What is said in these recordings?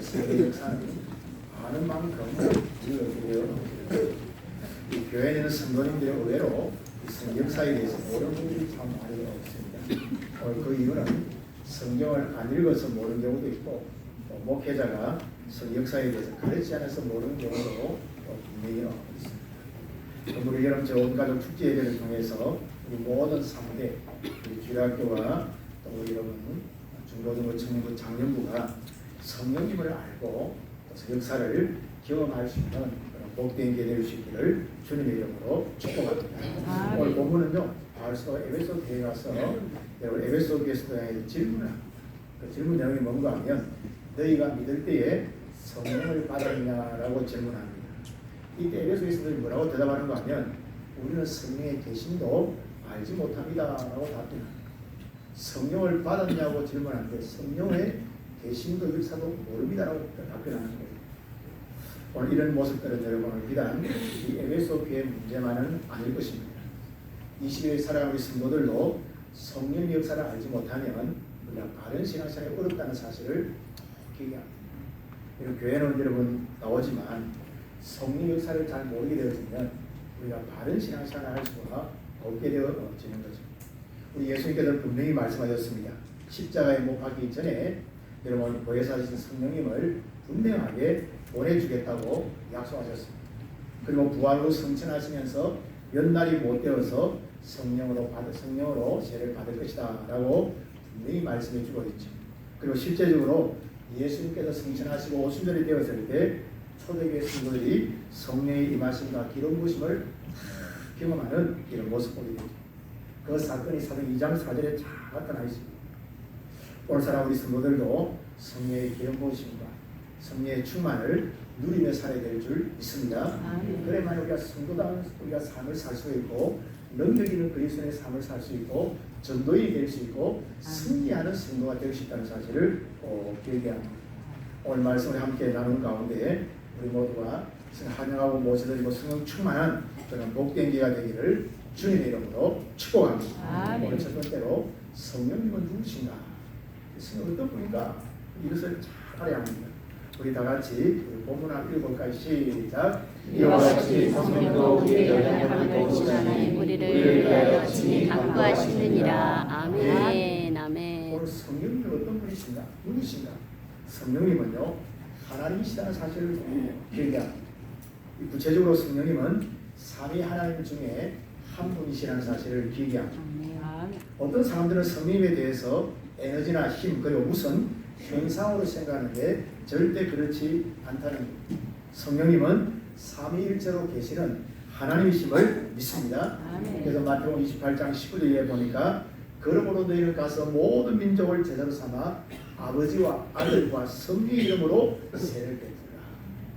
세계 역사는 많은 만큼 이 교회에 있는 성도님들의 의외로 역사에 대해서 모르는 분들이 참 많이 없습니다. 그 이유는 성경을 안 읽어서 모르는 경우도 있고 목회자가 역사에 대해서 가르치지 않아서 모르는 경우도 분명히 나오고 있습니다. 우리 여러분 온 가족 축제 예배를 통해서 우리 모든 사무대, 우리 주일학교와 또 우리 여러분 중고등부, 청년부, 장년부가 성령님을 알고 또 역사를 경험할 수 있는 그런 복된 게 될 수 있기를 주님의 이름으로 축복합니다. 오늘 본문은요, 바울서 에베소 교회에 가서 여러분 에베소 교회에서 질문을 그 질문 내용이 뭔가 하면 너희가 믿을 때에 성령을 받았냐라고 질문합니다. 이때 에베소 교회에서들이 뭐라고 대답하는가 하면 우리는 성령의 계심도 알지 못합니다라고 답변합니다. 성령을 받았냐고 질문하는데 성령의 계심도 역사도 모릅니다라고 답변하는 거예요. 오늘 이런 모습들은 여러분을 비단 이 에베소 교회 문제만은 아닐 것입니다. 20일 살아가는 우리 성도들도 성령 역사를 알지 못하면 우리가 바른 신앙생활이 어렵다는 사실을 기억해야 합니다. 이런 교회는 여러분 나오지만 성령 역사를 잘 모르게 되어지면 우리가 바른 신앙생활을 할 수가 없게 되어지는 거죠. 우리 예수님께서 분명히 말씀하셨습니다. 십자가에 못 박히기 전에 여러분 보혜사이신 성령님을 분명하게 보내주겠다고 약속하셨습니다. 그리고 부활로 성천하시면서 몇 날이 못 되어서 성령으로 세례를 받을 것이다 라고 분명히 말씀해 주고 있죠. 그리고 실제적으로 예수님께서 성천하시고 오순절이 되었을 때 초대교회 성도들이 성령의 임하심과 기름 부으심을 경험하는 이런 모습 보게 되죠. 그 사건이 사도행 2장 4절에 잘 나타나 있습니다. 오늘 사람 우리 성도들도 성령의 기름 부으심과 성령의 충만을 누리며 살아야 될 줄 믿습니다. 그래야만 우리가 성도다운 우리가 삶을 살 수 있고 능력 있는 그리스도의 삶을 살 수 있고 전도인이 될 수 있고 승리하는 성도가 될 수 있다는 사실을 꼭 기억해야 합니다. 오늘 말씀을 함께 나누는 가운데 우리 모두가 환영하고 모셔드리고 성령 충만한 그런 복된 기회가 되기를 주님의 이름으로 축복합니다. 오늘 첫 번째로 성령님은 누구신가? 성령은 어떤 분인가? 이것을 잘 알아야 합니다. 우리 다 같이 본문 한번 읽어볼까요? 시작. 이와 같이 성령도 우리의 영향을 보시는 하나님 우리를 위하여 친히 강구하시느니라. 아멘. 아멘. 오늘 성령님은 어떤 분이신가? 누구신가? 성령님은요 하나님이시다는 사실을 기억해야 합니다. 구체적으로 성령님은 삼위 하나님 중에 한 분이시라는 사실을 기억해야 합니다. 어떤 사람들은 성령님에 대해서 에너지나 힘 그리고 무슨 현상으로 생각하는데 절대 그렇지 않다는 겁니다. 성령님은 삼위일체로 계시는 하나님이심을 믿습니다. 그래서 마태복음 28장 19절에 보니까 그러므로 너희는 가서 모든 민족을 제자로 삼아 아버지와 아들과 성령의 이름으로 세례를 베풀라.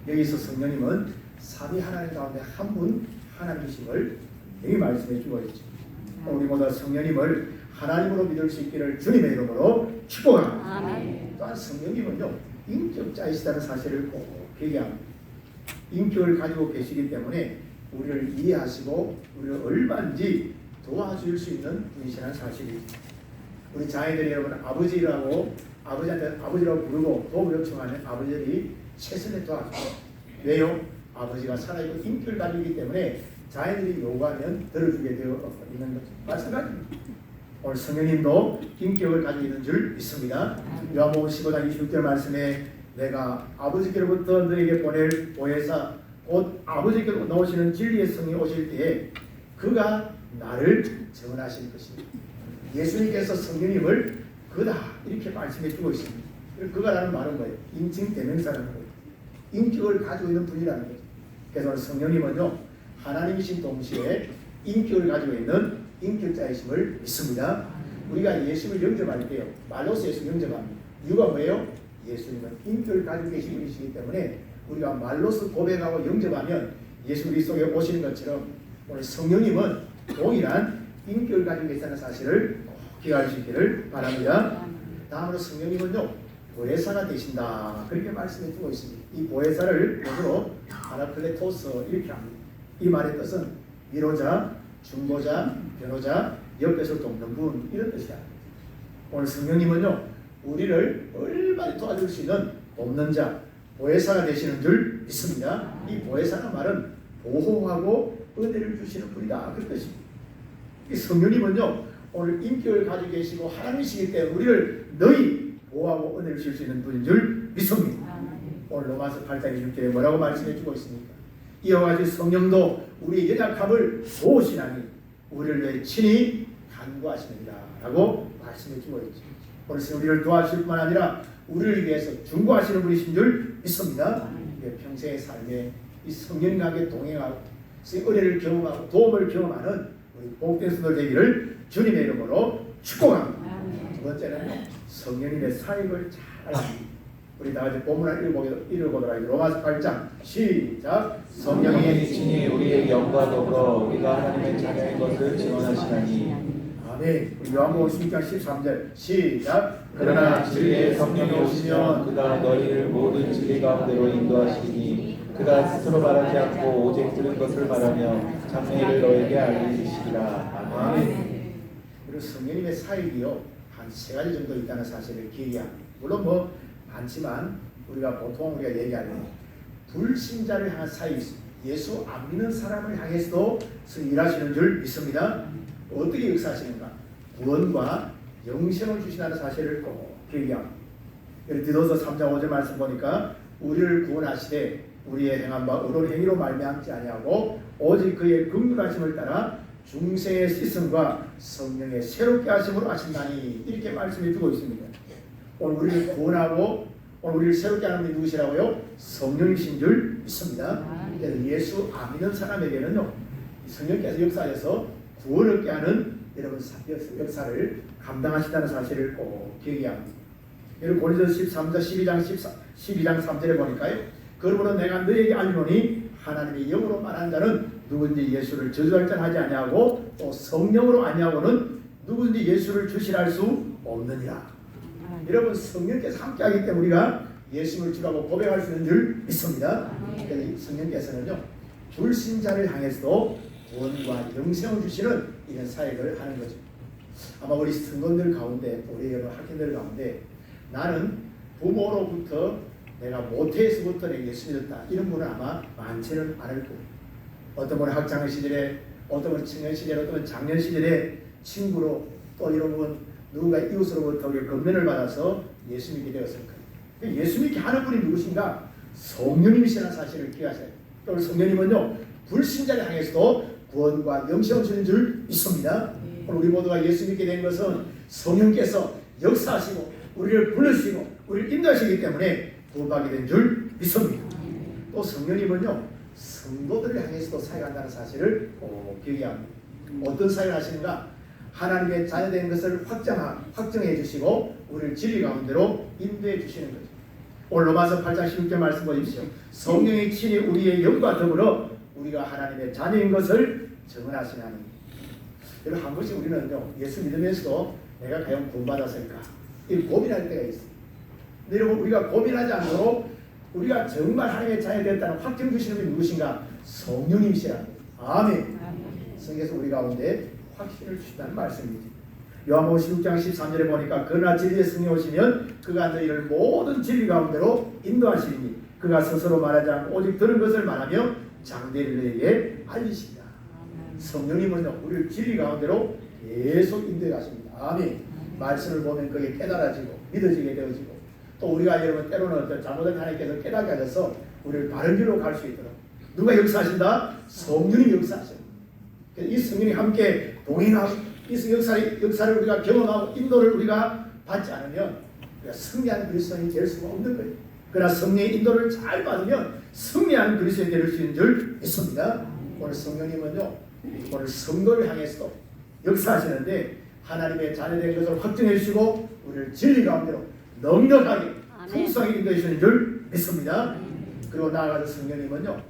여기서 성령님은 삼위 하나님 가운데 한 분 하나님이심을 여기 말씀해 주고 있죠. 우리 모두 성령님을 하나님으로 믿을 수 있기를 주님의 이름으로 축복합니다. 또한 성령님은요 인격자이시다는 사실을 꼭 기억합니다. 인격을 가지고 계시기 때문에 우리를 이해하시고 우리를 얼마든지 도와줄 수 있는 분이시라는 사실이죠. 우리 자녀들이 여러분 아버지라고 아버지한테 아버지라고 부르고 도움을 요청하는 아버지들이 최선을 도와주죠. 왜요? 아버지가 살아있고 인격을 가지고 있기 때문에 자녀들이 요구하면 들어주게 되어 있는 거죠. 마찬가지입니다. 오늘 성령님도 인격을 가지고 있는 줄 믿습니다. 요한복음 15장 26절 말씀에 내가 아버지께로부터 너에게 보낼 보혜사 곧 아버지께로 나오시는 진리의 성령이 오실 때에 그가 나를 증언하실 것입니다. 예수님께서 성령님을 그다 이렇게 말씀해 주고 있습니다. 그가라는 말은 뭐예요? 인칭 대명사라는 거예요. 인격을 가지고 있는 분이라는 거죠. 그래서 오늘 성령님은요 하나님이신 동시에 인격을 가지고 있는 인격자이심을 믿습니다. 우리가 예수님을 영접할 때요 말로서 예수 영접합니다. 이유가 뭐예요? 예수님은 인격을 가지고 계신 분이시기 때문에 우리가 말로서 고백하고 영접하면 예수 그리스도에 오시는 것처럼 오늘 성령님은 동일한 인격을 가지고 계시다는 사실을 꼭 기억할 수 있기를 바랍니다. 다음으로 성령님은요 보혜사가 되신다 그렇게 말씀해 주고 있습니다. 이 보혜사를 영어로 파라클레토스 이렇게 합니다. 이 말의 뜻은 위로자, 중보자, 변호자, 옆에서 돕는 분 이런 뜻이야. 오늘 성령님은요 우리를 얼마나 도와줄 수 있는 돕는 자, 보혜사가 되시는 줄 믿습니다. 이 보혜사는 말은 보호하고 은혜를 주시는 분이다. 그런 것입니다. 이 성령님은요, 오늘 인격을 가지고 계시고 하나님이시기 때문에 우리를 너희 보호하고 은혜를 주실 수 있는 분인 줄 믿습니다. 오늘 로마서 8장 26절에 뭐라고 말씀해 주고 있습니까? 이와 같이 성령도 우리의 연약함을 도우시나니 우리를 위해 친히 간구하시느니라 라고 말씀해 주고 있죠. 오늘 우리를 도와주실 뿐만 아니라 우리를 위해서 중보하시는 분이신 줄 믿습니다. 평생의 삶에 이 성령과 함께 동행하고 은혜를 경험하고 도움을 경험하는 우리 복된 성도들 되기를 주님의 이름으로 축복합니다. 두 번째는 성령님의 사역을 잘 알기. 우리 다 같이 본문을 읽어보도록 하겠습니다. 로마서 8장 시작. 성령의 친히 우리의 영과 더불어 우리가 하나님의 자녀인 것을 증언하시나니. 아멘. 우리 요한복음 16장 13절 시작. 그러나 진리의 성령이 오시면 그가 너희를 모든 진리 가운데로 인도하시니 그가 스스로 말하지 않고 오직 들은 것을 말하며 장래를 너에게 알리시리라. 아멘. 그리고 성령님의 사역이요 한 세 가지 정도 있다는 사실을 기억합니다. 물론 뭐 많지만 우리가 보통 우리가 얘기하는 불신자를 향한 사역이 있습니다. 예수 안 믿는 사람을 향해서도 일하시는 줄 믿습니다. 어떻게 역사하시는가? 구원과 영생을 주신다는 사실을 꼭 기억합니다. 디도서 3장 5절 말씀 보니까 우리를 구원하시되 우리의 행한 바 의로운 행위로 말미암지 아니하고 오직 그의 긍휼하심을 따라 중생의 씻음과 성령의 새롭게 하심으로 하신다니 이렇게 말씀해 주고 있습니다. 오늘 우리를 구원하고 오늘 우리를 새롭게 하는 분이 누구시라고요? 성령이신 줄 믿습니다. 그래서 예수 안 믿는 사람에게는요 성령께서 역사하셔서 구원을 얻게 하는 여러분 역사를 감당하신다는 사실을 꼭 기억해야 합니다. 여러분 고린도서 12장 3절에 보니까요. 그러므로 내가 너에게 알리노니 하나님의 영으로 말하는 자는 누구든지 예수를 저주할 자는 하지 아니하고 또 성령으로 아니하고는 누구든지 예수를 주시할 수 없느니라. 여러분 성령께서 함께하기 때문에 우리가 예수를 주라고 고백할 수 있는 줄 믿습니다. 그래서 성령께서는요 불신자를 향해서도 구원과 영생을 주시는 이런 사역을 하는 거죠. 아마 우리 성도들 가운데 우리 여러분 학생들 가운데 나는 부모로부터 내가 모태에서부터 내가 예수 믿었다 이런 분은 아마 많지는 않을 거예요. 어떤 분은 학창 시절에 어떤 분은 청년 시절에 어떤 분은 장년 시절에 친구로 또 이런 분 누군가 이웃으로부터 건면을 받아서 예수 믿게 되었을 거예요. 예수 믿게 하는 분이 누구신가? 성령님이시라는 사실을 기억하셔야 돼요. 또 성령님은요 불신자를 향해서도 구원과 영생을 주는 줄 믿습니다. 우리 모두가 예수 믿게 된 것은 성령께서 역사하시고 우리를 부르시고 우리를 인도하시기 때문에 구원받게 된 줄 믿습니다. 또 성령님은요 성도들을 향해서도 사역한다는 사실을 꼭 기억해야 합니다. 어떤 사역을 하시는가? 하나님의 자녀된 것을 확정해 주시고 우리를 진리 가운데로 인도해 주시는 거죠. 오늘 로마서 8장 16절 말씀 보십시오. 성령이 친히 우리의 영과 더불어 우리가 하나님의 자녀인 것을 증언하시나니. 여러분 한 번씩 우리는요 예수 믿으면서도 내가 과연 구원받았을까 이 고민할 때가 있습니다. 근데 여러분 우리가 고민하지 않도록 우리가 정말 하나님의 자녀가 되었다는 확정 주시는 분이 누구신가? 성령님이시라는 거예요. 아멘. 성경에서 우리 가운데 확신을 주신다는 말씀이죠. 요한복음 16장 13절에 보니까 그러나 진리의 성령 오시면 그가 너희를 모든 진리 가운데로 인도하시리니 그가 스스로 말하지 않고 오직 들은 것을 말하며 장대를 너희에게 알리시리라. 성령님은요 우리를 진리 가운데로 계속 인도해 가십니다. 아멘. 말씀을 보면 그게 깨달아지고 믿어지게 되어지고 또 우리가 여러분 때로는 어떤 잘못된 하나님께서 깨닫게 하셔서 우리를 바른 길로 갈 수 있도록 누가 역사하신다? 성령님이 역사하십니다. 이 성령이 함께 동행하고 이 역사를 우리가 경험하고 인도를 우리가 받지 않으면 우리가 승리한 그리스도인이 될 수가 없는 거예요. 그러나 성령의 인도를 잘 받으면 승리한 그리스도인이 될 수 있는 줄 믿습니다. 오늘 성령님은요 오늘 성도를 향해서도 역사하시는데 하나님의 자녀된 것을 확증해 주시고 우리를 진리 가운데로 넉넉하게 풍성하게 인도해 주시는 줄 믿습니다. 그리고 나아가서 성령님은요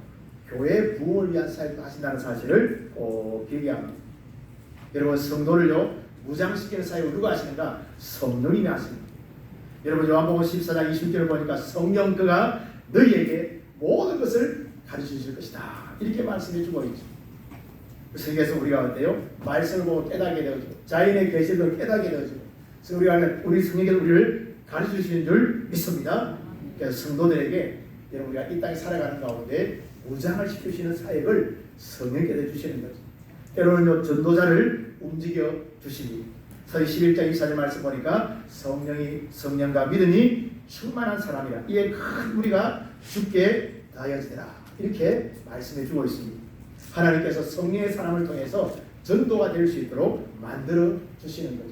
교회 부흥을 위한 사역도 하신다는 사실을 꼭 기억해야 합니다. 여러분 성도를요 무장시키는 사역을 누가 하시는가? 성령님이 하십니다. 여러분 요한복음 14장 20절을 보니까 성령 그가 너희에게 모든 것을 가르쳐 주실 것이다 이렇게 말씀해 주고 있죠. 성경에서 우리가 어때요? 말씀을 보고 깨닫게 되어지고 자연의 계시를 깨닫게 되어지고 그래서 우리 성령께서 우리를 가르쳐 주시는 줄 믿습니다. 그래서 성도들에게 여러분 우리가 이 땅에 살아가는 가운데 무장을 시키시는 사역을 성령께서 주시는 거죠. 때로는 전도자를 움직여 주시니 서기 11장 24절 말씀 보니까 성령과 믿음이 충만한 사람이라 이에 큰 무리가 죽게 다하였으라 이렇게 말씀해 주고 있습니다. 하나님께서 성령의 사람을 통해서 전도가 될 수 있도록 만들어 주시는 거죠.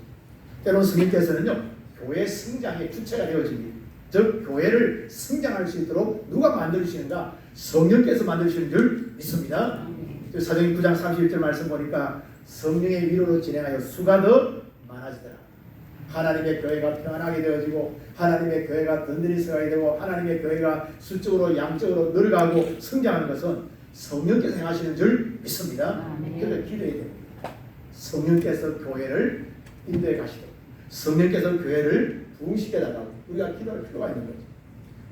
때로는 성령께서는요 교회 성장의 주체가 되어집니다. 즉 교회를 성장할 수 있도록 누가 만들어주시는가? 성령께서 만들어주시는 줄 믿습니다. 사도행 9장 31절 말씀 보니까 성령의 위로로 진행하여 수가 더 많아지더라. 하나님의 교회가 평안하게 되어지고 하나님의 교회가 든든히 서가게 되고 하나님의 교회가 수적으로 양적으로 늘어가고 성장하는 것은 성령께서 행하시는 줄 믿습니다. 그래서 기도해야 됩니다. 성령께서 교회를 인도해 가시도록 성령께서 교회를 부흥시켜달라고 우리가 기도할 필요가 있는 거죠.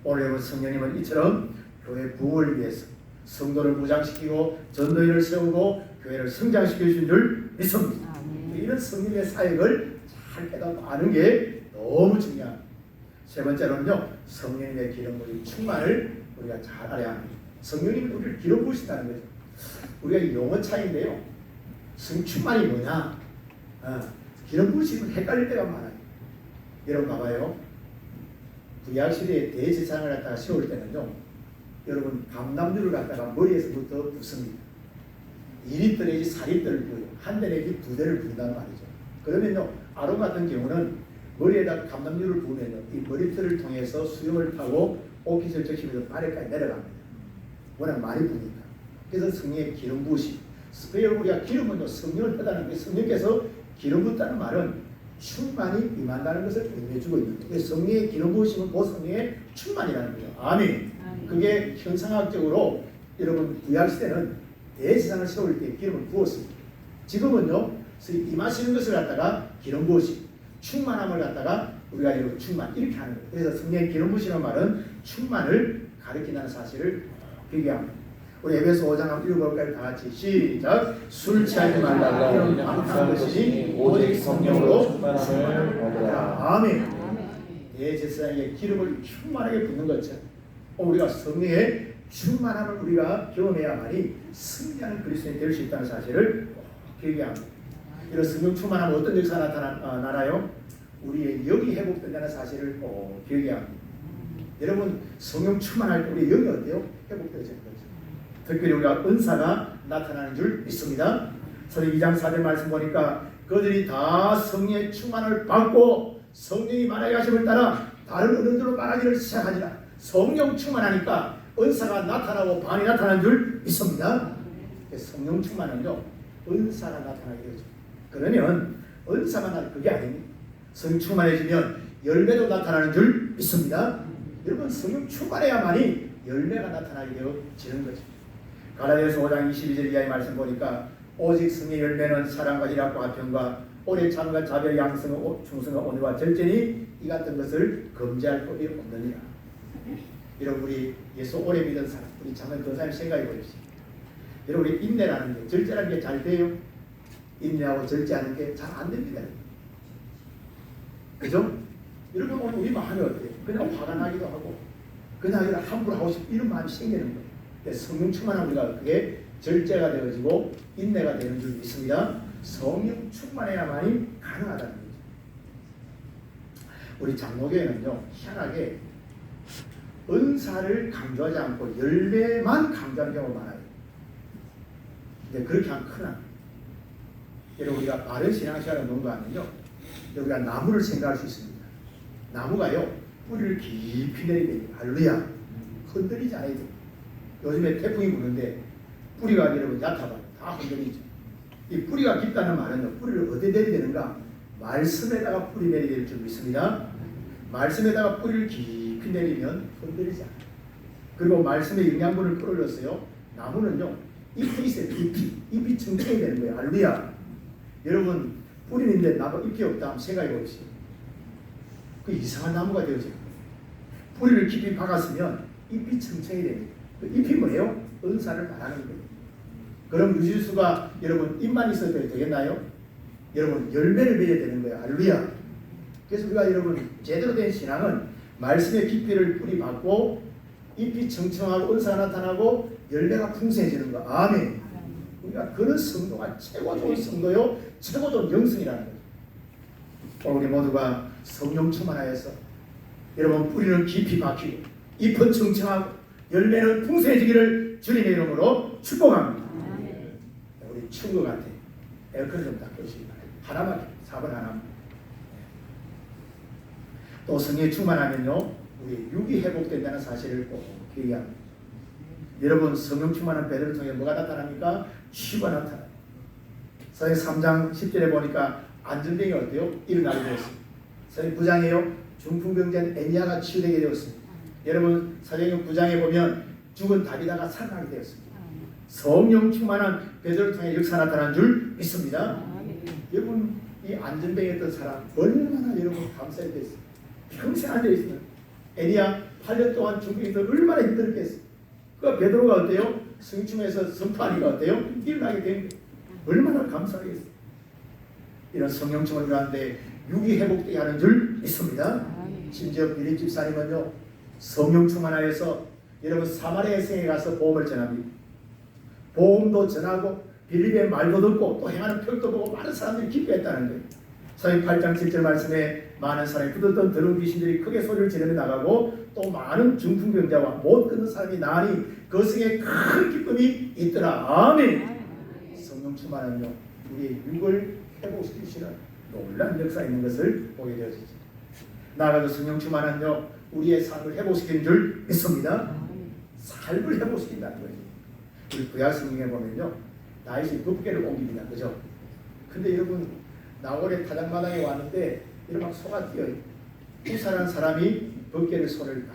오늘 여러분 성령님은 이처럼 교회 부흥을 위해서 성도를 무장시키고 전도인을 세우고 교회를 성장시켜 주신 줄 믿습니다. 이런 성령의 사역을 잘 깨닫고 아는 게 너무 중요합니다. 세 번째로는요 성령님의 기름부의 충만을 우리가 잘 알아야 합니다. 성령님이 우리를 기름 부으신다는 거죠. 우리가 용어 차이인데요 충만이 뭐냐 기름 부으시면 헷갈릴 때가 많아요. 여러분 봐봐요. 구약시대에 대제사장을 갖다가 세울 때는요 여러분 감람류를 갖다가 머리에서부터 붓습니다. 2리터 내지 4리터를 부어요. 한 대 내지 2대를 부은단 말이죠. 그러면요 아론 같은 경우는 머리에다 감람류를 부으면요 이 머리털을 통해서 수염을 타고 옷깃을 적시면서 발에까지 내려갑니다. 워낙 많이 부으니까. 그래서 성령의 기름 부으심. 스페어 우리가 기름은 성령을 표다는 게 성령께서 기름 붓다는 말은 충만이 임한다는 것을 의미해주고 있는 거예요. 성령의 기름 부으심은 그 성령의 충만이라는 거예요. 아멘. 그게 현상학적으로 여러분 구약시대는 대제사장을 세울 때 기름을 부었습니다. 지금은요 임하시는 것을 갖다가 기름 부으심 충만함을 갖다가 우리가 여러분 충만 이렇게 하는 거예요. 그래서 성령의 기름 부으시는 말은 충만을 가리킨다는 사실을 기억합니다. 우리 에베소 5장 한번 읽어볼까요? 다 같이 시작. 술 취하지 말라 이런 감사한 것이니 오직 성령으로 충만함을 얻으라. 아멘. 대제사장의 기름을 충만하게 붓는 것처럼 우리가 성령의 충만함을 우리가 경험해야만이 승리하는 그리스도인이 될 수 있다는 사실을 꼭 기억해야 합니다. 이런 성령 충만하면 어떤 역사가 나타나요? 우리의 영이 회복된다는 사실을 꼭 기억해야 합니다. 여러분 성령 충만할 때 우리의 영이 어때요? 회복되어지는 거죠. 특별히 우리가 은사가 나타나는 줄 믿습니다. 사도행 2장 4절 말씀 보니까 그들이 다 성령의 충만을 받고 성령이 말하게 하심을 따라 다른 언어들로 말하기를 시작하니라. 성령 충만하니까 은사가 나타나고 반이 나타나는 줄 믿습니다. 성령 충만은요 은사가 나타나게 되죠. 그러면 은사만 나타나는 그게 아닙니다. 성령 충만해지면 열매도 나타나는 줄 믿습니다. 여러분 성령 충만해야만이 열매가 나타나게 되어지는 거죠. 갈라디아서 5장 22절 이하의 말씀 보니까 오직 성령의 열매는 사랑과 희락과 화평과 오래 참과 자별 양성과 충성과 온유와 절제니 이 같은 것을 금지할 법이 없느니라. 여러분 우리 예수 오래 믿은 사람 우리 작은 교사님 생각해 보십시오. 여러분 우리 인내라는 게 절제라는 게 잘 돼요? 인내하고 절제하는 게 잘 안 됩니다. 그죠? 여러분 오늘 우리만 하면 어때요? 그냥 화가 나기도 하고 그냥 함부로 하고 싶고 이런 마음이 생기는 거예요. 성령 충만한 우리가 그게 절제가 되어지고 인내가 되는 줄 믿습니다. 성령 충만해야만이 가능하다는 거죠. 우리 장로교회는요 희한하게 은사를 강조하지 않고 열매만 강조하는 경우가 많아요. 근데 그렇게 하면 크나 여러분 우리가 바른 신앙생활을 뭔가 하면요 우리가 나무를 생각할 수 있습니다. 나무가요 뿌리를 깊이 내리게 됩니다. 할렐루야. 흔들리지 않아야 돼요. 요즘에 태풍이 부는데 뿌리가 여러분 얕아봐요. 다 흔들리죠. 이 뿌리가 깊다는 말은요 뿌리를 어디에 내려야 되는가? 말씀에다가 뿌리 내려야 될 줄 믿습니다. 말씀에다가 뿌리를 깊이 내리면 흔들리지 않아요. 그리고 말씀의 영양분을 끌어올렸어요. 나무는요 잎이 있어요. 잎이 청청이 되는 거예요. 할렐루야. 여러분 뿌리인데 나도 잎이 없다 하면 생각해 보십시오. 그 이상한 나무가 되어져요. 뿌리를 깊이 박았으면 잎이 청청이 됩니다. 그 잎이 뭐예요? 은사를 말하는 거예요. 그럼 유지수가 여러분 잎만 있어도 되겠나요? 여러분 열매를 맺어야 되는 거예요. 할렐루야. 그래서 우리가 여러분 제대로 된 신앙은 말씀의 깊이를 뿌리 받고 잎이 청청하고 은사가 나타나고 열매가 풍성해지는 거. 아멘. 우리가 그런 성도가 최고 좋은 성도요, 최고 좋은 영성이라는 거죠. 우리 모두가 성령 충만하여서 여러분 뿌리는 깊이 박히고 잎은 청청하고 열매는 풍성해지기를 주님의 이름으로 축복합니다. 우리 추운 것 같아. 에어컨 좀 닦으시기 바랍니다. 하나만, 4번 하나만. 또 성령이 충만하면요, 우리 육이 회복된다는 사실을 꼭 기억합니다. 여러분, 성령 충만한 배들을 통해 뭐가 나타납니까? 치유가 나타나요. 사도행 3장 10절에 보니까 안전병이 어때요? 일어나게 되었습니다. 사도행 9장에요, 중풍병자인 애니아가 치유되게 되었습니다. 여러분, 사도행 9장에 보면 죽은 다비다가 살아나게 되었습니다. 성령 충만한 배들을 통해 역사 나타난 줄 믿습니다. 여러분, 이 안전병이었던 사람 얼마나 여러분 감사해야 됐어요. 평생 앉아있어요. 애니아 8년 동안 중풍에서 얼마나 힘들었겠어요. 그 베드로가 어때요? 성충에서 선포하니까 어때요? 일어나게 된 거예요. 얼마나 감사하겠어요. 이런 성령 충만을 하는데 육이 회복되게 하는 줄 믿습니다. 심지어 빌립 집사님은요, 성령 충만하여서 여러분 사마리아 성에 가서 복음을 전합니다. 복음도 전하고 빌립의 말도 듣고 또 행하는 표적도 보고 많은 사람들이 기뻐했다는 거예요. 사도행 8장 7절 말씀에 많은 사람이 붙었던 더러운 귀신들이 크게 소리를 지르며 나가고 또 많은 중풍병자와 못 걷는 사람이 나니 그 성에 큰 기쁨이 있더라. 아멘. 성령 충만하며 우리의 육을 회복시키시는 놀라운 역사 있는 것을 보게 되어지죠. 나아가서 성령 충만하며 우리의 삶을 회복시키는 줄 믿습니다. 삶을 회복시킨다는 거예요. 우리 구약 성경에 보면요, 다윗이 법궤를 옮깁니다. 그죠? 근데 여러분, 나홀의 타작마당에 왔는데 이런 막 소가 뛰어요. 우사라는 사람이 법궤를 손을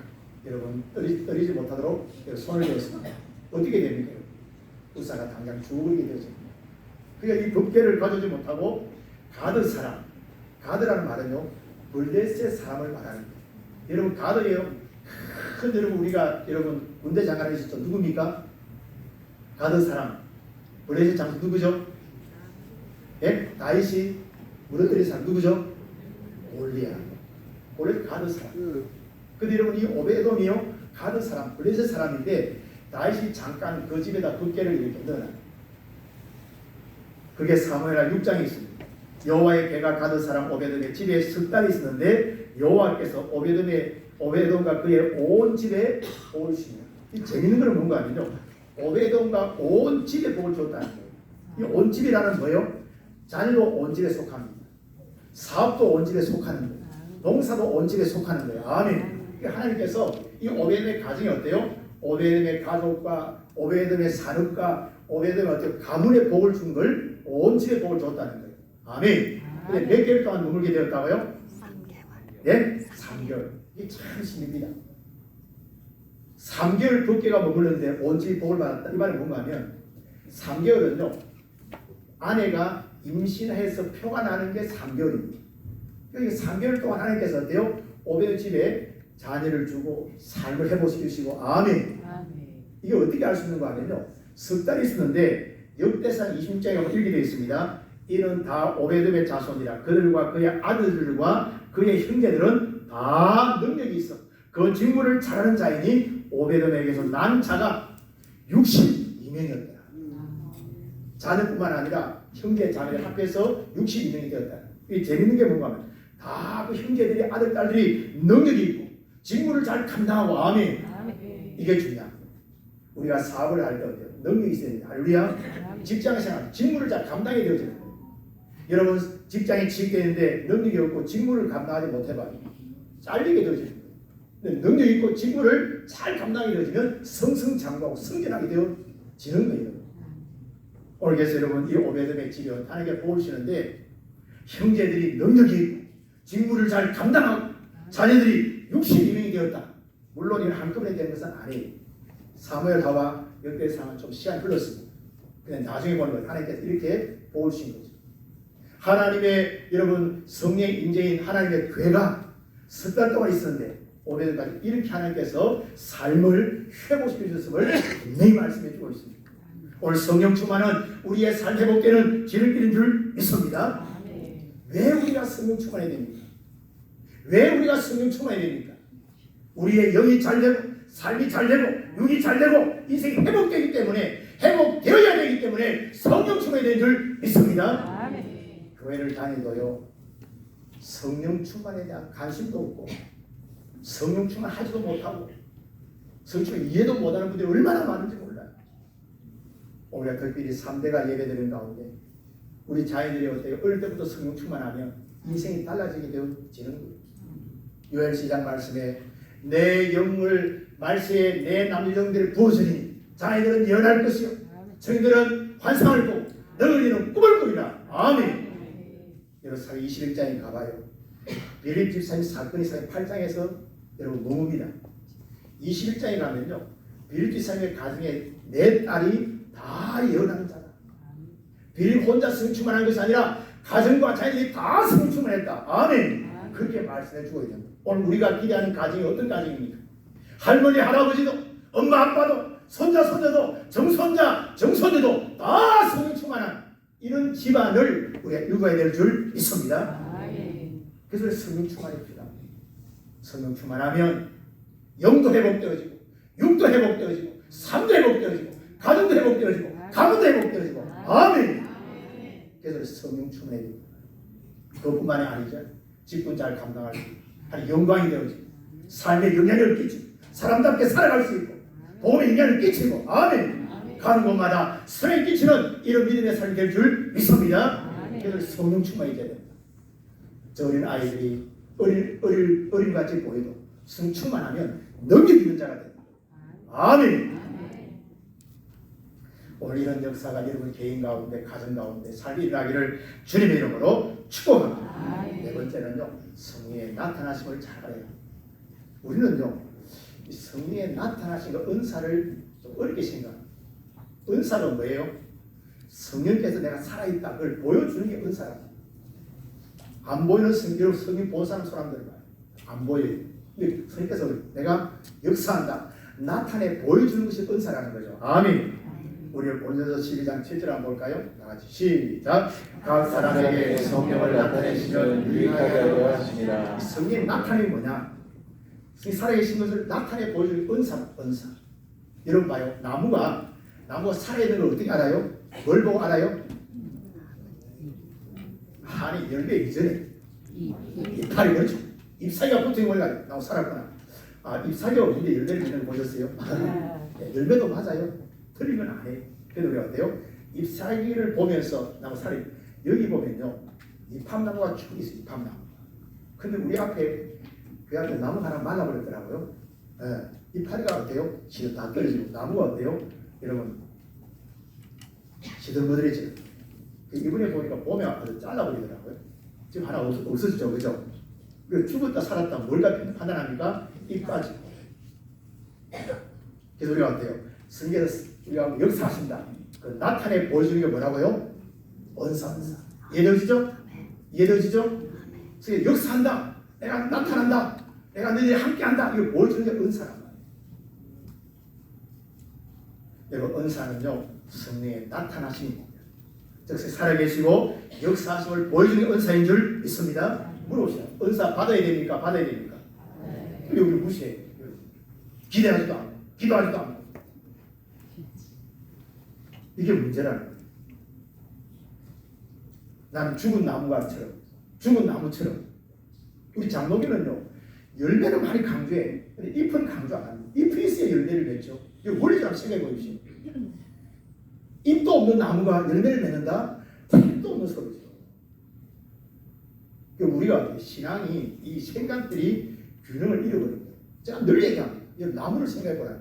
여러분 떨이지 못하도록 손을 대었습니다. 어떻게 됩니까? 우사가 당장 죽게 되죠. 그러니까 이 법궤를 가져오지 못하고 가드 사람, 가드라는 말은요, 블레셋 사람을 말하는 거예요. 여러분, 가드예요. 큰 여러분, 우리가 여러분 군대 장관에 있었죠. 누굽니까? 가드 사람, 블레셋 장수 누구죠? 예? 다윗이 무너뜨린 사람 누구죠? 골리앗. 골리앗 가드 사람. 근데 여러분, 이 오베돔이요, 가드 사람, 블레셋 사람인데 다윗이 잠깐 그 집에다 붓개를 이렇게 넣어놔요. 그게 사무엘하 6장에 있습니다. 여호와의 배가 가드 사람 오베돔의 집에 석 달이 있었는데 여호와께서 오베돔과 그의 온 집에 복을 주시며, 이 재밌는 건 뭔가 하면요, 오베돔과 온 집에 복을 줬다는 거예요. 이 온 집이라는 뭐예요? 자녀도 온 집에 속합니다. 사업도 온 집에 속하는 거예요. 농사도 온 집에 속하는 거예요. 아멘. 하나님께서 이 오베돔의 가정이 어때요? 오베돔의 가족과 오베돔의 산업과 오베돔의 어떤 가문의 복을 준 걸 온 집에 복을 줬다는 거예요. 아멘. 근데 몇 개월 동안 머물게 되었다고요? 3개월. 예? 3개월. 이게 참 신입니다. 3개월 법궤가 머물렀는데 온 집이 복을 받았다. 이 말은 뭔가 하면 3개월은요, 아내가 임신해서 표가 나는 게 3개월입니다. 그러니까 3개월 동안 하나님께서 어때요? 오베돔 집에 자녀를 주고 삶을 회복시키시고, 아멘. 이게 어떻게 알 수 있는 거 하면요, 석 달이 있었는데 역대상 26장에 보면 이렇게 되어 있습니다. 이는 다 오베돔의 자손이라. 그들과 그의 아들들과 그의 형제들은 다 능력이 있어 그 직무를 잘하는 자이니 오베돔에게서 난 자가 62명이었다. 자녀뿐만 아니라 형제 자매를 합해서 62명이 되었다. 이게 재밌는 게 뭔가 하면 다 그 형제들이, 아들, 딸들이 능력이 있고 직무를 잘 감당하고, 아멘. 이게 중요합니다. 우리가 사업을 할 때 어때요? 능력이 있어야 됩니다. 할렐루야. 직장 생활, 직무를 잘 감당해야 되거든요. 여러분, 직장에 취직되는데 능력이 없고 직무를 감당하지 못해봐요. 잘리게 되어지는 거예요. 근데 능력이 있고 직무를 잘 감당하게 되어지면 승승장구하고 승진하게 되어지는 거예요. 오늘 그래서 여러분, 이 오베돔의 집에 하나님께 복을 주시는데 형제들이 능력이 있고 직무를 잘 감당하고 자녀들이 62명이 되었다. 물론 이건 한꺼번에 된 것은 아니에요. 사무엘하와 역대상은 좀 시간이 흘렀습니다. 그냥 나중에 보는 건 하나님께서 이렇게 복을 주신 거죠. 하나님의 여러분 성령의 인재인 하나님의 교회가 석 달 동안 있었는데 오베돔까지 이렇게 하나님께서 삶을 회복시켜 주셨음을 분명히 말씀해 주고 있습니다. 오늘 성령 충만은 우리의 삶 회복되는 지름길인 줄 믿습니다. 왜 우리가 성령 충만해야 됩니까? 왜 우리가 성령 충만해야 됩니까? 우리의 영이 잘 되고 삶이 잘 되고 육이 잘 되고 인생이 회복되기 때문에 회복되어야 되기 때문에 성령 충만이 되는 줄 믿습니다. 교회를 다니도요 성령 충만에 대한 관심도 없고 성령 충만하지도 못하고 성령 충만 이해도 못하는 분들이 얼마나 많은지 몰라요. 오늘 특별히 3대가 예배드리는 가운데 우리 자녀들이 어때요? 어릴 때부터 성령 충만하면 인생이 달라지게 되어지는 거예요. 요엘 시장 말씀에 내 영을 말세에 내 남정들을 부어주니 자녀들은 예언할 것이요 저희들은 환상을 보고 너희는 꿈을 꾸리라. 아멘. 여러분 사기 21장에 가봐요. 빌립 집사님 사건이 사기 8장에서 여러분 모릅니다. 21장에 가면요 빌립 집사님의 가정에 네 딸이 다 예언하는 자다. 빌립 혼자 성충만한 것이 아니라 가정과 자녀들이 다 성충만했다. 아멘. 그렇게 말씀해 주고 있는 거예요. 오늘 우리가 기대하는 가정이 어떤 가정입니까? 할머니 할아버지도 엄마 아빠도 손자 손녀도 정손자 정손녀도 다 성령 충만한 이런 집안을 우리가 이루어야 될 줄 믿습니다. 그래서 성령 충만이 필요합니다. 성령 충만하면 영도 회복되어지고 육도 회복되어지고 삶도 회복되어지고 가정도 회복되어지고 가문도 회복되어지고 아멘. 그래서 성령 충만해야 됩니다. 그것뿐만이 아니죠. 직분 잘 감당할 수 있고 아니 영광이 되어지고 삶에 영향을 끼치고 사람답게 살아갈 수 있고 도움의 영향을 끼치고 아멘. 가는 곳마다 성령 끼치는 이런 믿음의 삶이 될 줄 믿습니다. 그래서 성령 충만이 돼야 됩니다. 저 어린 아이들이 어린같이 보여도 성령 충만하면 넘겨주는 자가 됩니다. 아멘. 오늘 이런 역사가 여러분 개인 가운데 가정 가운데 삶이 일어나기를 주님의 이름으로 축복합니다. 네 번째는요 성령의 나타나심을 잘 알아야 합니다. 우리는요 이 성령의 나타나심과 은사를 좀 어렵게 생각합니다. 은사가 뭐예요? 성령께서 내가 살아있다 그걸 보여주는 게 은사랍니다. 안 보이는 성령 본 사람들은 안 보여요. 성령께서 내가 역사한다 나타내 보여주는 것이 은사라는 거죠. 아멘. 우리 오늘서 12장 7절 한번 볼까요? 다 같이 시작. 각 사람에게 성령을 나타내시면 유익하게 하려 하시니라. 성령의 나타냄이 뭐냐? 살아계신 것을 나타내 보여주는 은사. 여러분 봐요. 나무가 살아있는 걸 어떻게 알아요? 뭘 보고 알아요? 아니 열매 이전에 잎알이 그렇죠. 잎사귀가 붙은 걸 나무 살았구나. 잎사귀가 없는데 열매를 맺는 거 보셨어요? 열매도 맞아요. 틀린 건 아니에요. 그래도 우리가 어때요? 잎사귀를 보면서 나무 살이 여기 보면요 잎합나무가 쭉 있어요. 잎합나무. 근데 우리 앞에 그 앞에 나무 하나 말라버렸더라고요. 잎파리가 어때요? 지금 다 떨어지고 나무가 어때요? 여러분 시들머들해지고 이번에 보니까 봄에 아주 잘라버리더라고요. 지금 하나 없어지죠, 그죠? 죽었다 살았다 뭘 같은 판단합니까? 잎까지. 그래서 우리가 어때요? 성경에서 우리가 역사하신다. 그 나타내 보여주는 게 뭐라고요? 은사. 이해되시죠? 그래서 역사한다. 내가 나타난다. 내가 너희들이 함께한다. 이거 보여주는 게 은사란 말이에요. 여러분 은사는요 성령의 나타나심입니다. 즉 살아계시고 역사하심을 보여주는 은사인 줄 믿습니다. 물어보세요. 은사 받아야 됩니까? 여기 무시해. 기대하지도 않고 기도하지도 않고 이게 문제라는 거예요. 나는 죽은 나무처럼 우리 장로교는요 열매는 많이 강조해. 근데 잎은 강조 안 합니다. 잎이 있어야 열매를 맺죠. 이거 원리처럼 생각해 보십시오. 잎도 없는 나무가 열매를 맺는다? 잎도 없는 소리죠. 우리가 신앙이 이 생각들이 균형을 잃어버립니다. 제가 늘 얘기합니다. 나무를 생각해보라.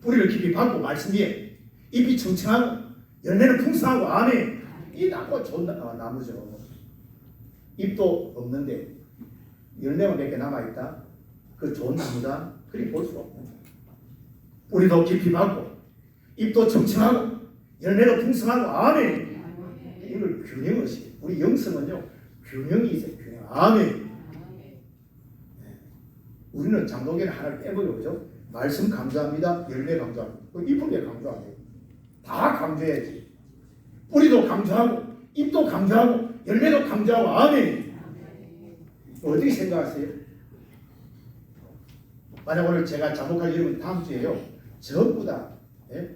뿌리를 깊이 받고 말씀 위에 잎이 청청하고 열매는 풍성하고 아멘. 이 나무가 좋은 나무죠. 잎도 없는데 열매만 몇 개 남아있다. 그 좋은 나무다. 그리 볼 수가 없는 거예요. 뿌리도 깊이 받고 잎도 청청하고 열매도 풍성하고 아멘. 이걸 균형을 시켜요. 우리 영성은요 균형이 있어요. 균형. 아멘. 우리는 장로교는 하나를 빼버려 그죠? 말씀 강조합니다. 열매 강조합니다. 잎은 왜 강조 안 해요? 다 강조해야지. 뿌리도 강조하고 잎도 강조하고 열매도 강조하고 아멘. 어떻게 생각하세요? 만약 오늘 제가 잠복할 여러분 다음 주에요. 전부 다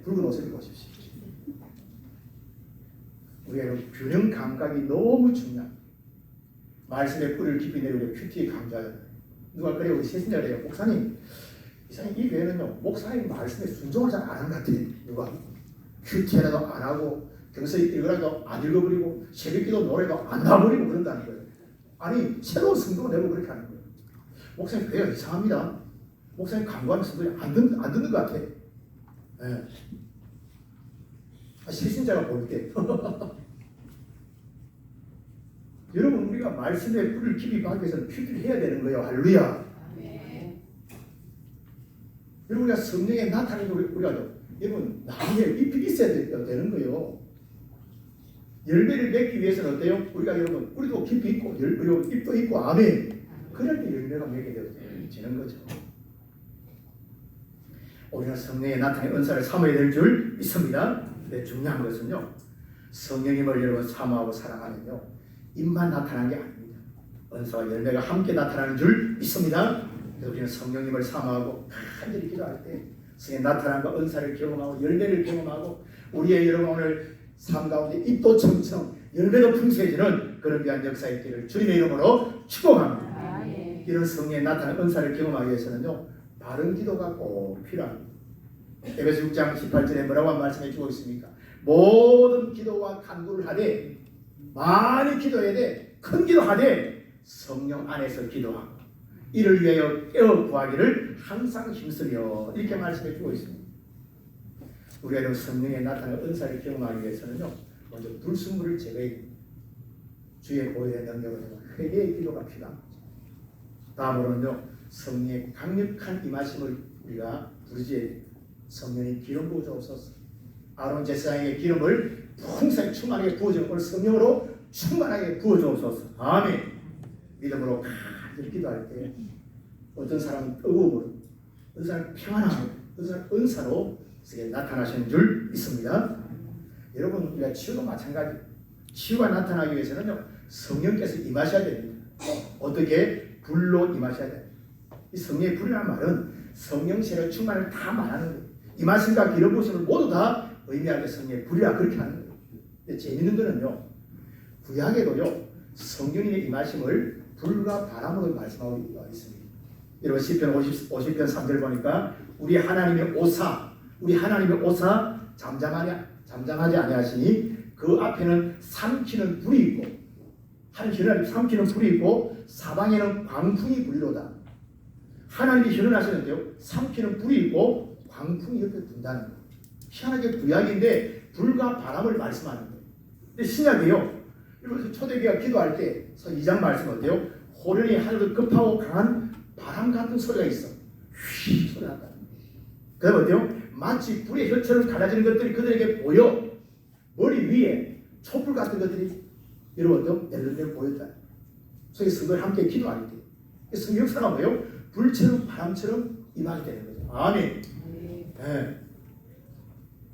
붉은 옷을 입고 오십시오. 우리가 균형 감각이 너무 중요합니다. 말씀의 뿌리를 깊이 내리고 큐티에 강조하잖아요. 누가 그래요? 우리 세신자가 그래요. 목사님, 이사님 이 교회는요 목사님 말씀에 순종을 잘 안 하는 것 같아요. 누가 큐티라도 안 하고 경서 읽으라도 안 읽어버리고 새벽기도 노래도 안 나버리고 그런다는 거예요. 아니 새로운 성경을 내고 그렇게 하는 거예요. 목사님 교회가 이상합니다. 목사님 강구하는 성경이 안 듣는 것 같아. 예. 세신자가 볼 때 여러분 우리가 말씀의 뿌리를 깊이 박기 위해서는 큐티를 해야 되는 거예요. 할렐루야. 여러분 우리가 성령에 나타나는 거 우리가 여러분 나무에 잎이 있어야 되는 거예요. 열매를 맺기 위해서는 어때요? 우리가 여러분 뿌리도 깊이 있고 그리고 잎도 있고 아멘. 그럴 때 열매가 맺게 되는 거죠. 우리가 성령에 나타나는 은사를 삼아야 될 줄 믿습니다. 근데 중요한 것은요. 성령님을 여러분 사모하고 사랑하면요. 입만 나타나는 게 아닙니다. 은사와 열매가 함께 나타나는 줄 믿습니다. 그래서 우리는 성령님을 사모하고 간절히 기도할 때 성령의 나타남과 은사를 경험하고 열매를 경험하고 우리의 여러분 오늘 삶 가운데 잎도 청청 열매도 풍성해지는 그런 귀한 역사의 길을 주님의 이름으로 축복합니다. 이런 성령의 나타나는 은사를 경험하기 위해서는요. 바른 기도가 꼭 필요합니다. 에베소 6장 18절에 뭐라고 말씀해 주고 있습니까? 모든 기도와 간구를 하되 많이 기도해야 돼. 큰 기도하되 성령 안에서 기도하고 이를 위하여 깨어 구하기를 항상 힘쓰며 이렇게 말씀해 주고 있습니다. 우리가 성령에 나타나는 은사를 경험하기 위해서는요. 먼저 불순물을 제거해야 됩니다. 주의 보혈의 능력을 회개의 기도가 필요합니다. 다음으로는요. 성령의 강력한 임하심을 우리가 부르짖어야 됩니다. 성령의 기름 부어주옵소서. 아론 제사장의 기름을 풍성히 충만하게 부어주는 오늘 성령으로 충만하게 부어주옵소서. 아멘. 믿음으로 간절히 기도할 때 어떤 사람은 뜨거움으로 어떤 사람은 평안함으로 어떤 사람은 은사로 나타나시는 줄 믿습니다. 여러분 우리가 치유도 마찬가지. 치유가 나타나기 위해서는요. 성령께서 임하셔야 됩니다. 어떻게? 불로 임하셔야 됩니다. 이 성령의 불이라는 말은 성령체를 충만을 다 말하는 거예요. 임하심과 기름 부으심을 모두 다 의미하게 성령의 불이라 그렇게 하는 거예요. 근데 재밌는 거는요. 구약에도요. 성령님의 임하심을 불과 바람으로 말씀하고 있습니다. 여러분 시편 50편 3절 보니까 우리 하나님의 오사 잠잠하지 아니하시니 그 앞에는 삼키는 불이 있고 하늘 삼키는 불이 있고 사방에는 광풍이 불리로다. 하나님이 현현하시는데요. 삼키는 불이 있고 광풍이 옆에 분다는 거예요. 희한하게 구약인데 불과 바람을 말씀하는 거예요. 근데 신약이요. 이렇게 초대교회가 기도할 때 2장 말씀 어때요? 호련히 하늘을 급하고 강한 바람 같은 소리가 있어. 휘 소리 난다. 그 다음에 어때요? 마치 불의 혀처럼 갈라지는 것들이 그들에게 보여. 머리 위에 촛불 같은 것들이 여러분 어때요? 낼름낼름 보였다. 그래서 성도를 함께 기도할 때 성령 역사가 뭐예요? 불처럼 바람처럼 임하게 되는 거죠. 아멘. 네.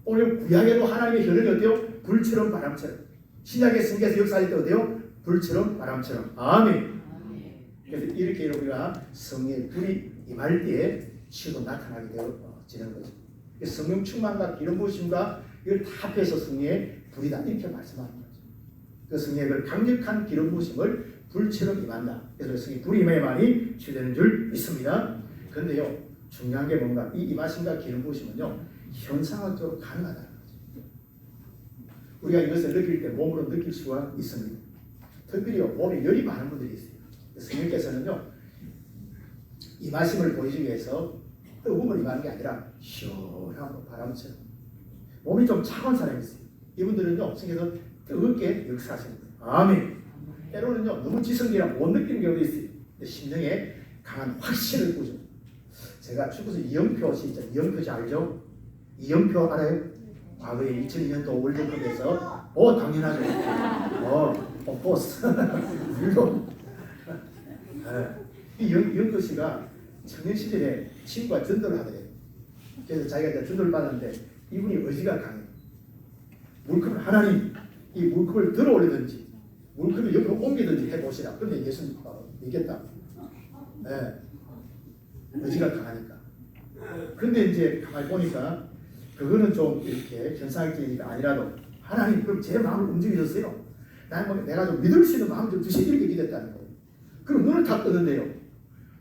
오늘 구약에도 하나님의 혈연이 어때요? 불처럼 바람처럼. 신약의 성경에서 역사할 때 어때요? 불처럼 바람처럼. 아멘. 그래서 이렇게 우리가 성령의 불이 임할 때에 치유도 나타나게 되어지는 거죠. 성령 충만과 기름 부으심과 이걸 다 합해서 성령의 불이다 이렇게 말씀하는 거죠. 그 성령의 그 강력한 기름 부으심을 불처럼 임한다. 그래서 성령의 불이 임해야만이 치유되는 줄 믿습니다. 그런데요 중요한 게 뭔가 이 임하심과 기름 부으심은요 현상학적으로 가능하다는 거죠. 우리가 이것을 느낄 때 몸으로 느낄 수가 있습니다. 특별히 몸에 열이 많은 분들이 있어요. 성령께서는요 임하심을 보이기 위해서 뜨거움을 임하는 게 아니라 시원한 바람처럼 몸이 좀 차가운 사람이 있어요. 이분들은요 성령께서 뜨겁게 역사하시는 거예요. 아멘. 때로는요 너무 지성이라 못 느끼는 경우도 있어요. 근데 심령에 강한 확신을 꾸죠. 제가 축구에서 이영표 씨 있잖아요. 이영표 씨 알죠? 이영표 알아요? 과거에 2002년도 월드컵에서 당연하죠. 보스 물론 이 이영표 씨가 청년 시절에 친구가 전도를 하더래요. 그래서 자기가 이제 전도를 받았는데 이분이 의지가 강해요. 물컵을 하나님 이 물컵을 들어 올리든지 물컵을 옆으로 옮기든지 해보시라. 그런데 예수님 믿겠다. 의지가 강하니까. 근데 이제 가만히 보니까 그거는 좀 이렇게 현상적이가 아니라도 하나님 그럼 제 마음을 움직이셨어요. 내가 좀 믿을 수 있는 마음을 좀 주시기 이렇게 믿었다는 거예요. 그럼 눈을 다 뜨는데요.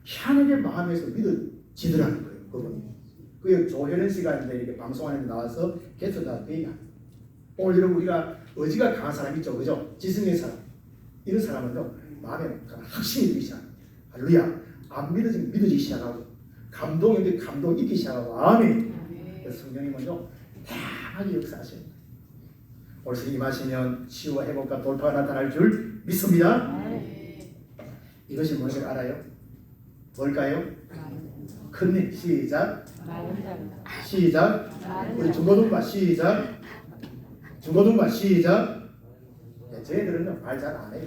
희한하게 마음에서 믿어지더라는 거예요. 그분이. 그 조혜련 씨가 이렇게 방송 안에 나와서 개처다 그 얘기합니다. 오늘 여러분 우리가 의지가 강한 사람 있죠, 그죠? 지성의 사람 이런 사람은요 마음에 확신이 들기 시작합니다. 할렐루야. 안 믿어지면 믿어지기 시작하고 감동인데 감동 있기 시작하고 아멘. 그래서 성령님은요 다양하게 역사하십니다. 오늘 임하시면 치유와 회복과 돌파가 나타날 줄 믿습니다. 이것이 뭔지 알아요? 뭘까요? 큰일 시작. 시작. 우리 중고등부 시작. 중고등부 시작. 네, 저희들은 말 잘 안 해요.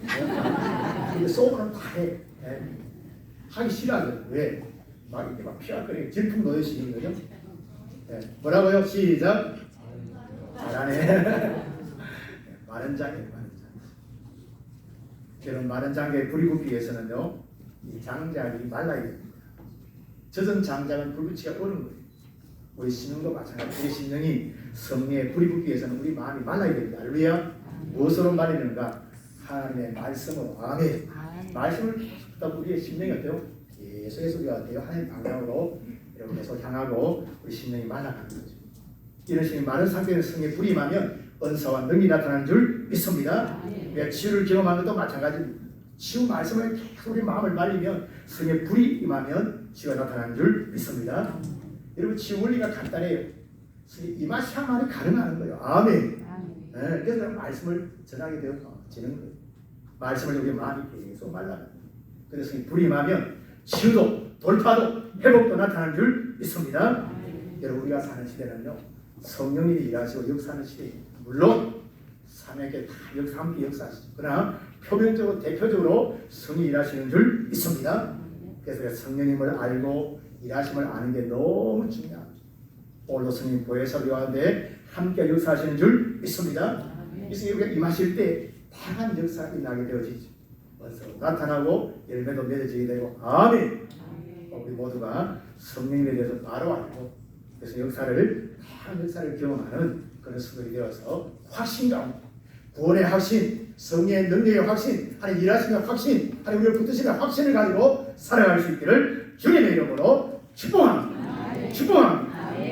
근데 속으로는 다 해. 네. 하기 싫어하거든요. 왜? 막 이렇게 막 피할거리게 질풍 노릇이는 거죠. 네. 뭐라고요? 시작. 잘하네. 마른 장이에요. 마른 장. 여러분 마른 장에 불이 붙기 위해서는요 이 장작이 말라야 됩니다. 젖은 장작은 불 붙이기가 어려운 거예요. 우리 신령도 마찬가지. 우리 신령이 성령에 불이 붙기 위해서는 우리 마음이 말라야 됩니다. 할렐루야. 무엇으로 말리는가? 하나님의 말씀으로. 아멘. 말씀을 계속 우리의 심령이 어때요? 계속해서 우리가 어때요? 하나님 방향으로 이렇게 계속 향하고 우리 심령이 말라가는 거죠. 이런 식의 마른 상태에서 성령의 불이 임하면 은사와 능력이 나타나는 줄 믿습니다. 치유를 경험하는 것도 마찬가지입니다. 치유 말씀을 계속 우리 마음을 말리면 성령의 불이 임하면 치유가 나타나는 줄 믿습니다. 여러분 치유 원리가 간단해요. 임하셔야만이 가능한 거예요. 아멘. 네, 그래서 말씀을 전하게 되어지는 거예요. 말씀을 우리 마음이 계속 말라가는 거예요. 그래서 불이 임하면 치유도 돌파도 회복도 나타나는 줄 믿습니다. 여러분 우리가 사는 시대는요 성령님이 일하시고 역사하는 시대입니다. 물론 삼위일체 다 함께 역사하시죠. 그러나 표면적으로 대표적으로 성령이 일하시는 줄 믿습니다. 그래서 성령님을 알고 일하심을 아는 게 너무 중요합니다. 오늘도 성령 보혜사 요한데 함께 역사하시는 줄 믿습니다. 그래서 우리가 임하실 때 다양한 역사가 일어나게 되어지죠. 나타나고 열매도 맺어지게 되고 아멘. 우리 모두가 성령님에 대해서 바로 알고 그래서 다양한 역사를 경험하는 그런 수들이 되어서 확신감, 구원의 확신, 성령의 능력의 확신, 하나님 일하시는 확신, 하나님 우리를 붙드시는 확신을 가지고 살아갈 수 있기를 주님의 이름으로 축복합니다.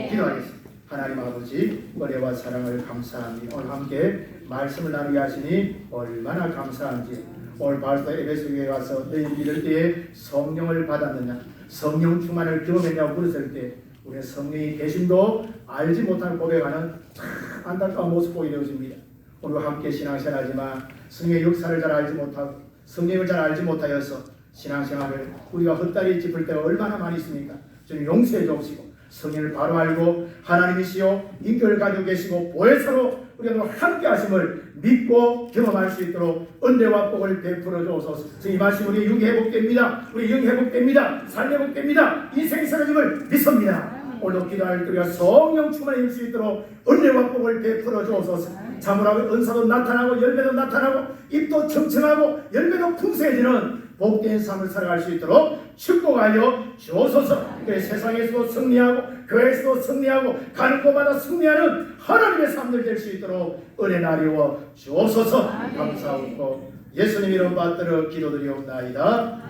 기도하겠습니다. 하나님 아버지 은혜와 사랑을 감사합니다. 오늘 함께 말씀을 나누게 하시니 얼마나 감사한지. 오늘 바울도 에베소 교회에 와서 너희 믿을 때에 성령을 받았느냐 성령 충만을 경험했냐고 물었을 때 우리의 성령이 계심도 알지 못하는 고백하는 참 안타까운 모습 보이게 되어집니다. 오늘 함께 신앙생활하지만 성령의 역사를 잘 알지 못하고 성령을 잘 알지 못하여서 신앙생활을 우리가 헛다리 짚을 때가 얼마나 많이 있습니까? 주님 용서해 주옵시고 성령을 바로 알고 하나님이시여 인격을 가지고 계시고 보혜사로 우리가 함께 하심을 믿고 경험할 수 있도록 은혜와 복을 베풀어 주옵소서. 이 말씀 우리 영이 회복됩니다. 우리 영이 회복됩니다. 삶 회복됩니다. 인생이 사라짐을 믿습니다. 오늘도 기도할 때 우리가 성령 충만에 이룰 수 있도록 은혜와 복을 베풀어 주옵소서. 참으로 은사도 나타나고 열매도 나타나고 입도 청청하고 열매도 풍성해지는 복된 삶을 살아갈 수 있도록 축복하여 주옵소서. 세상에서도 승리하고 교회에서도 승리하고 가는 곳마다 승리하는 하나님의 삶들 될 수 있도록 은혜 나리워 주옵소서. 감사하고 예수님 이름 받들어 기도드리옵나이다.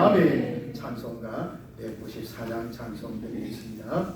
아멘. 찬송가 194장 찬송 드리겠습니다.